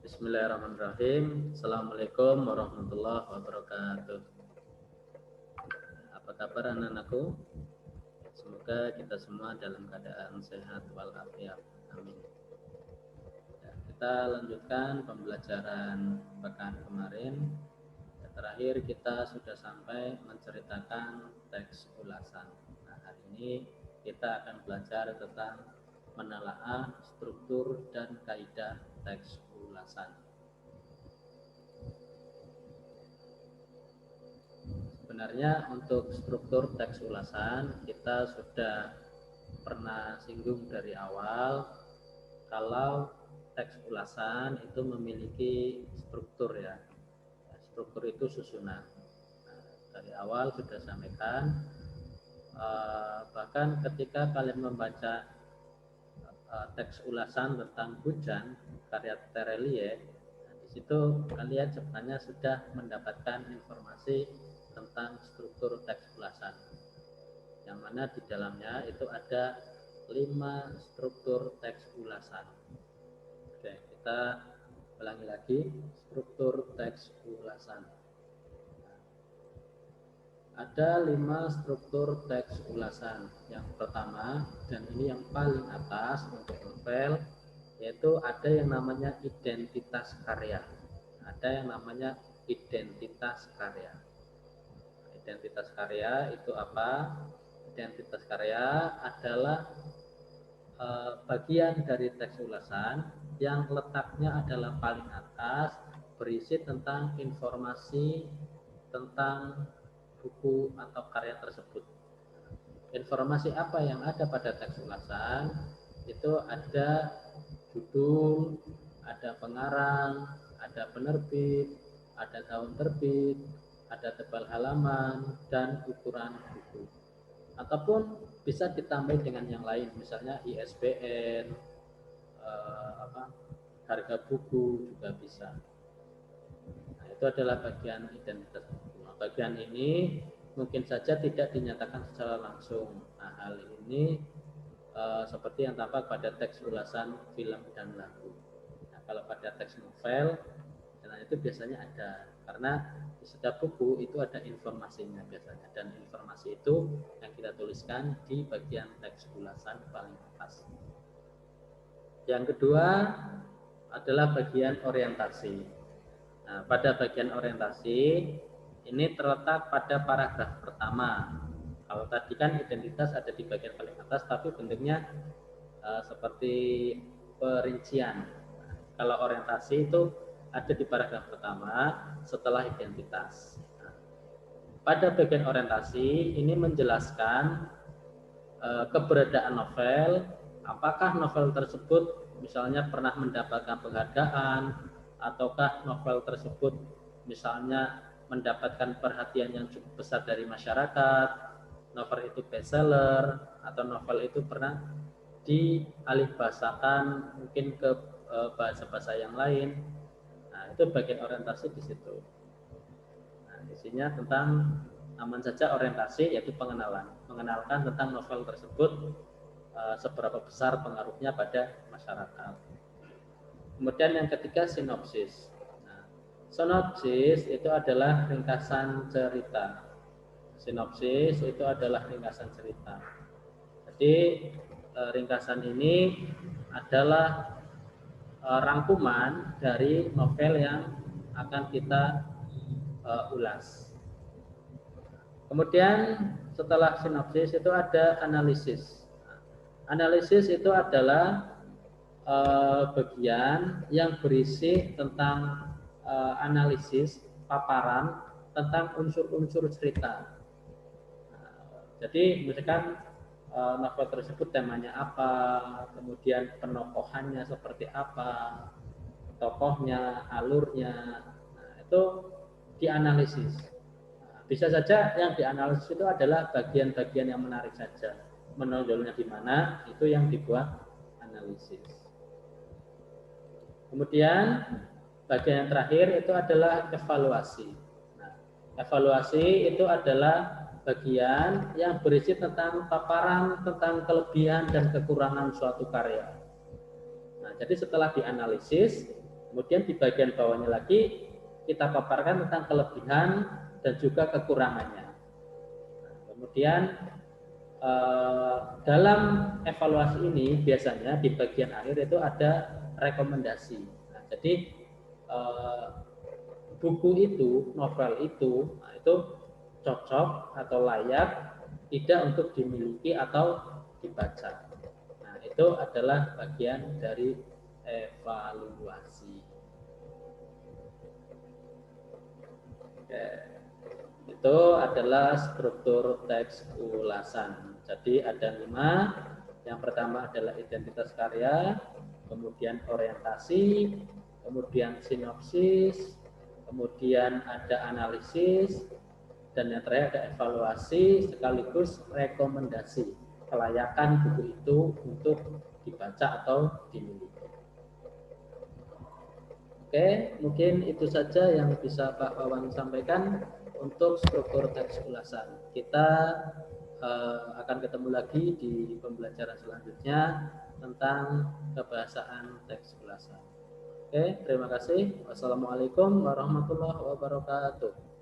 Bismillahirrahmanirrahim. Assalamualaikum warahmatullahi wabarakatuh. Apa kabar anak-anakku? Semoga kita semua dalam keadaan sehat walafiat. Amin. Kita lanjutkan pembelajaran pekan kemarin. Terakhir kita sudah sampai menceritakan teks ulasan. Nah, hari ini kita akan belajar tentang menelaah struktur dan kaidah teks ulasan. Sebenarnya untuk struktur teks ulasan kita sudah pernah singgung dari awal kalau teks ulasan itu memiliki struktur ya. Struktur itu susunan. Nah, dari awal sudah sampaikan bahkan ketika kalian membaca teks ulasan tentang hujan karya Terelie, di situ kalian sebenarnya sudah mendapatkan informasi tentang struktur teks ulasan, yang mana di dalamnya itu ada 5 struktur teks ulasan. Oke, kita ulangi lagi struktur teks ulasan. Ada 5 struktur teks ulasan. Yang pertama, dan ini yang paling atas untuk novel, yaitu ada yang namanya identitas karya. Ada yang namanya identitas karya. Identitas karya itu apa? Identitas karya adalah bagian dari teks ulasan yang letaknya adalah paling atas, berisi tentang informasi tentang buku atau karya tersebut. Informasi apa yang ada pada teks ulasan? Itu ada judul, ada pengarang, ada penerbit, ada tahun terbit, ada tebal halaman, dan ukuran buku. Ataupun bisa ditambah dengan yang lain, misalnya ISBN, harga buku juga bisa. Nah, itu adalah bagian identitas buku. Bagian ini mungkin saja tidak dinyatakan secara langsung. Nah, hal ini seperti yang tampak pada teks ulasan film dan lagu. Nah, kalau pada teks novel, nah itu biasanya ada, karena di setiap buku itu ada informasinya biasanya, dan informasi itu yang kita tuliskan di bagian teks ulasan paling atas. Yang kedua adalah bagian orientasi. Nah, pada bagian orientasi ini terletak pada paragraf pertama. Kalau tadi kan identitas ada di bagian paling atas, tapi bentuknya seperti perincian. Nah, kalau orientasi itu ada di paragraf pertama setelah identitas. Nah, pada bagian orientasi ini menjelaskan keberadaan novel, apakah novel tersebut misalnya pernah mendapatkan penghargaan, ataukah novel tersebut misalnya mendapatkan perhatian yang cukup besar dari masyarakat, novel itu bestseller, atau novel itu pernah dialihbahasakan mungkin ke bahasa-bahasa yang lain. Nah, itu bagian orientasi di situ. Nah, isinya tentang aman saja orientasi, yaitu pengenalan, mengenalkan tentang novel tersebut, seberapa besar pengaruhnya pada masyarakat. Kemudian yang ketiga, sinopsis. Sinopsis itu adalah ringkasan cerita. Sinopsis itu adalah ringkasan cerita. Jadi ringkasan ini adalah rangkuman dari novel yang akan kita ulas. Kemudian setelah sinopsis itu ada analisis. Analisis itu adalah bagian yang berisi tentang analisis paparan tentang unsur-unsur cerita. Jadi misalkan novel tersebut temanya apa, kemudian penokohannya seperti apa, tokohnya, alurnya, nah, itu dianalisis. Nah, bisa saja yang dianalisis itu adalah bagian-bagian yang menarik saja, menonjolnya di mana itu yang dibuat analisis. Kemudian bagian yang terakhir itu adalah evaluasi. Nah, evaluasi itu adalah bagian yang berisi tentang paparan tentang kelebihan dan kekurangan suatu karya. Nah, jadi setelah dianalisis, Kemudian di bagian bawahnya lagi kita paparkan tentang kelebihan dan juga kekurangannya. Nah, kemudian dalam evaluasi ini biasanya di bagian akhir itu ada rekomendasi. Nah, jadi buku itu, novel itu, nah itu cocok atau layak tidak untuk dimiliki atau dibaca. Nah, itu adalah bagian dari evaluasi. Oke. Itu adalah struktur teks ulasan. Jadi ada 5. Yang pertama adalah identitas karya, kemudian orientasi, kemudian sinopsis, kemudian ada analisis, dan yang terakhir ada evaluasi sekaligus rekomendasi kelayakan buku itu untuk dibaca atau dimiliki. Oke, mungkin itu saja yang bisa Pak Wawan sampaikan untuk struktur teks ulasan. Kita akan ketemu lagi di pembelajaran selanjutnya tentang kebahasaan teks ulasan. Oke, terima kasih. Wassalamualaikum warahmatullahi wabarakatuh.